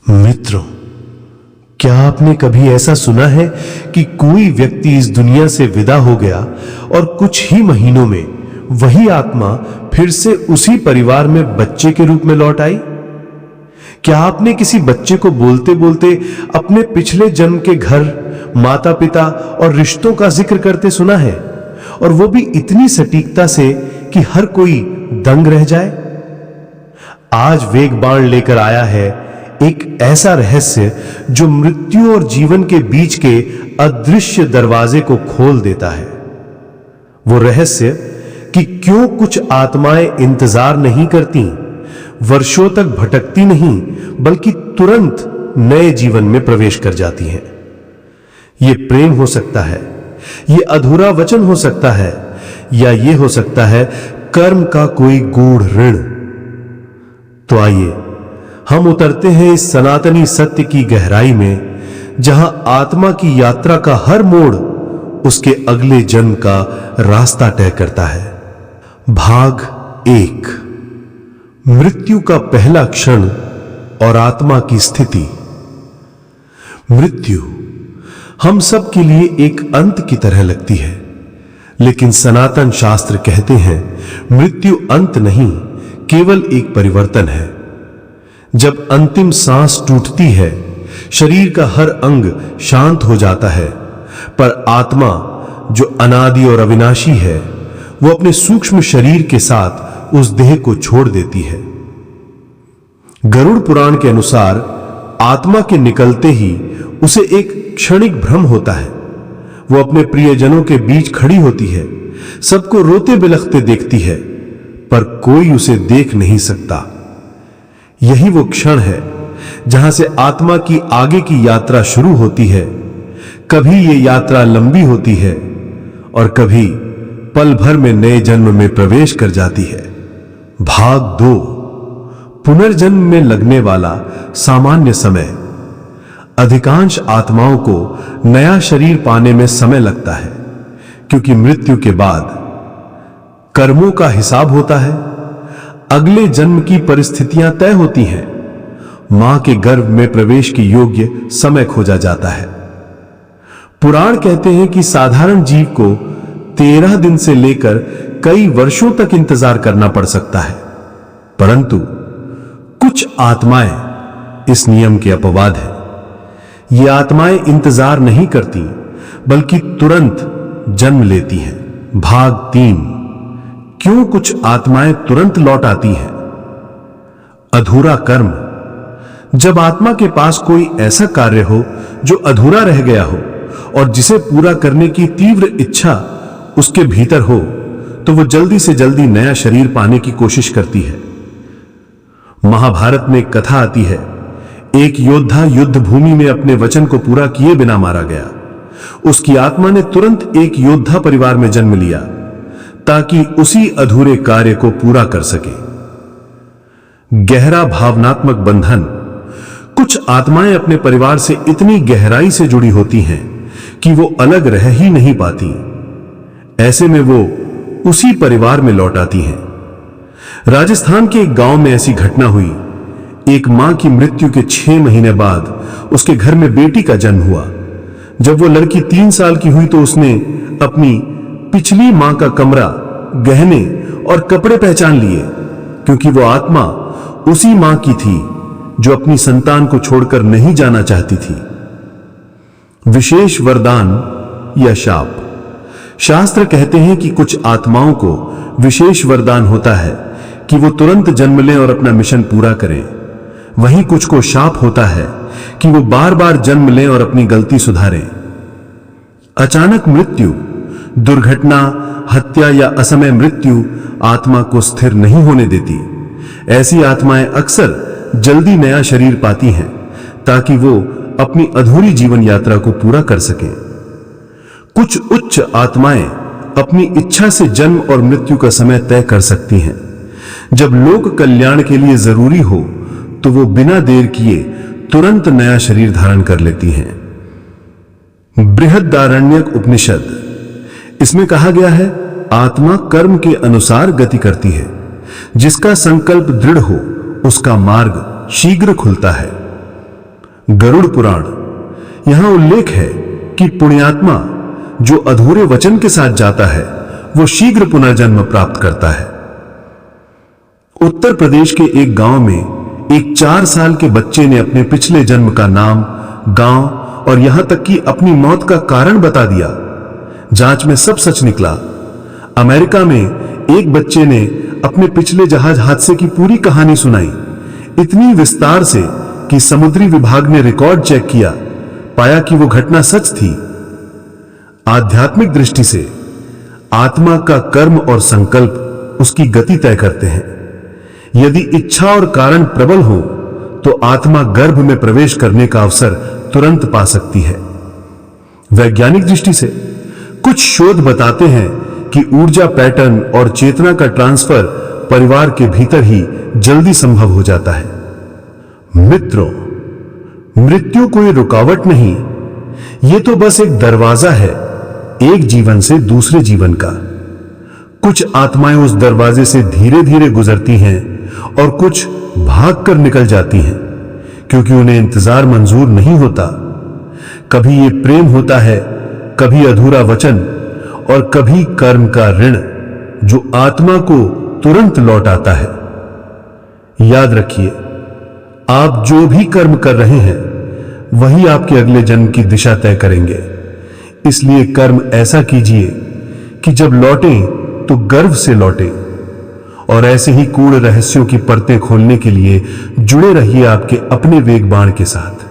मित्रों, क्या आपने कभी ऐसा सुना है कि कोई व्यक्ति इस दुनिया से विदा हो गया और कुछ ही महीनों में वही आत्मा फिर से उसी परिवार में बच्चे के रूप में लौट आई? क्या आपने किसी बच्चे को बोलते बोलते अपने पिछले जन्म के घर, माता पिता और रिश्तों का जिक्र करते सुना है, और वो भी इतनी सटीकता से कि हर कोई दंग रह जाए? आज वेग बाण लेकर आया है एक ऐसा रहस्य जो मृत्यु और जीवन के बीच के अदृश्य दरवाजे को खोल देता है। वो रहस्य कि क्यों कुछ आत्माएं इंतजार नहीं करती, वर्षों तक भटकती नहीं, बल्कि तुरंत नए जीवन में प्रवेश कर जाती हैं। ये प्रेम हो सकता है, ये अधूरा वचन हो सकता है, या ये हो सकता है कर्म का कोई गूढ़ ऋण। तो आइए हम उतरते हैं इस सनातनी सत्य की गहराई में, जहां आत्मा की यात्रा का हर मोड़ उसके अगले जन्म का रास्ता तय करता है। भाग 1, मृत्यु का पहला क्षण और आत्मा की स्थिति। मृत्यु हम सब के लिए एक अंत की तरह लगती है, लेकिन सनातन शास्त्र कहते हैं मृत्यु अंत नहीं, केवल एक परिवर्तन है। जब अंतिम सांस टूटती है, शरीर का हर अंग शांत हो जाता है, पर आत्मा जो अनादि और अविनाशी है, वो अपने सूक्ष्म शरीर के साथ उस देह को छोड़ देती है। गरुड़ पुराण के अनुसार आत्मा के निकलते ही उसे एक क्षणिक भ्रम होता है। वो अपने प्रियजनों के बीच खड़ी होती है, सबको रोते बिलखते देखती है, पर कोई उसे देख नहीं सकता। यही वो क्षण है जहां से आत्मा की आगे की यात्रा शुरू होती है। कभी ये यात्रा लंबी होती है और कभी पल भर में नए जन्म में प्रवेश कर जाती है। भाग 2, पुनर्जन्म में लगने वाला सामान्य समय। अधिकांश आत्माओं को नया शरीर पाने में समय लगता है, क्योंकि मृत्यु के बाद कर्मों का हिसाब होता है, अगले जन्म की परिस्थितियां तय होती हैं, मां के गर्भ में प्रवेश के योग्य समय खोजा जाता है। पुराण कहते हैं कि साधारण जीव को 13 दिन से लेकर कई वर्षों तक इंतजार करना पड़ सकता है, परंतु कुछ आत्माएं इस नियम के अपवाद हैं। ये आत्माएं इंतजार नहीं करती, बल्कि तुरंत जन्म लेती हैं। भाग 3, क्यों कुछ आत्माएं तुरंत लौट आती हैं? अधूरा कर्म। जब आत्मा के पास कोई ऐसा कार्य हो जो अधूरा रह गया हो और जिसे पूरा करने की तीव्र इच्छा उसके भीतर हो, तो वो जल्दी से जल्दी नया शरीर पाने की कोशिश करती है। महाभारत में एक कथा आती है, एक योद्धा युद्ध भूमि में अपने वचन को पूरा किए बिना मारा गया। उसकी आत्मा ने तुरंत एक योद्धा परिवार में जन्म लिया, ताकि उसी अधूरे कार्य को पूरा कर सके। गहरा भावनात्मक बंधन। कुछ आत्माएं अपने परिवार से इतनी गहराई से जुड़ी होती हैं कि वो अलग रह ही नहीं पाती। ऐसे में वो उसी परिवार में लौट आती हैं। राजस्थान के एक गांव में ऐसी घटना हुई। एक मां की मृत्यु के 6 महीने बाद उसके घर में बेटी का जन्म हुआ। जब वो लड़की 3 साल की हुई तो उसने अपनी पिछली मां का कमरा, गहने और कपड़े पहचान लिए, क्योंकि वो आत्मा उसी मां की थी जो अपनी संतान को छोड़कर नहीं जाना चाहती थी। विशेष वरदान या शाप। शास्त्र कहते हैं कि कुछ आत्माओं को विशेष वरदान होता है कि वो तुरंत जन्म लें और अपना मिशन पूरा करें। वहीं कुछ को शाप होता है कि वो बार बार जन्म लें और अपनी गलती सुधारें। अचानक मृत्यु, दुर्घटना, हत्या या असमय मृत्यु आत्मा को स्थिर नहीं होने देती। ऐसी आत्माएं अक्सर जल्दी नया शरीर पाती हैं, ताकि वो अपनी अधूरी जीवन यात्रा को पूरा कर सके। कुछ उच्च आत्माएं अपनी इच्छा से जन्म और मृत्यु का समय तय कर सकती हैं। जब लोक कल्याण के लिए जरूरी हो, तो वो बिना देर किए तुरंत नया शरीर धारण कर लेती हैं। बृहदारण्यक उपनिषद। इसमें कहा गया है, आत्मा कर्म के अनुसार गति करती है। जिसका संकल्प दृढ़ हो, उसका मार्ग शीघ्र खुलता है। गरुड़ पुराण। यहां उल्लेख है कि पुण्यात्मा जो अधूरे वचन के साथ जाता है वो शीघ्र पुनर्जन्म प्राप्त करता है। उत्तर प्रदेश के एक गांव में एक 4 साल के बच्चे ने अपने पिछले जन्म का नाम, गांव और यहां तक कि अपनी मौत का कारण बता दिया। जांच में सब सच निकला। अमेरिका में एक बच्चे ने अपने पिछले जहाज हादसे की पूरी कहानी सुनाई, इतनी विस्तार से कि समुद्री विभाग ने रिकॉर्ड चेक किया, पाया कि वो घटना सच थी। आध्यात्मिक दृष्टि से आत्मा का कर्म और संकल्प उसकी गति तय करते हैं। यदि इच्छा और कारण प्रबल हो तो आत्मा गर्भ में प्रवेश करने का अवसर तुरंत पा सकती है। वैज्ञानिक दृष्टि से कुछ शोध बताते हैं कि ऊर्जा पैटर्न और चेतना का ट्रांसफर परिवार के भीतर ही जल्दी संभव हो जाता है। मित्रों, मृत्यु कोई रुकावट नहीं, यह तो बस एक दरवाजा है एक जीवन से दूसरे जीवन का। कुछ आत्माएं उस दरवाजे से धीरे धीरे गुजरती हैं और कुछ भागकर निकल जाती हैं, क्योंकि उन्हें इंतजार मंजूर नहीं होता। कभी ये प्रेम होता है, कभी अधूरा वचन और कभी कर्म का ऋण जो आत्मा को तुरंत लौट आता है। याद रखिए, आप जो भी कर्म कर रहे हैं वही आपके अगले जन्म की दिशा तय करेंगे। इसलिए कर्म ऐसा कीजिए कि जब लौटें तो गर्व से लौटें। और ऐसे ही गूढ़ रहस्यों की परतें खोलने के लिए जुड़े रहिए आपके अपने वेग बाण के साथ।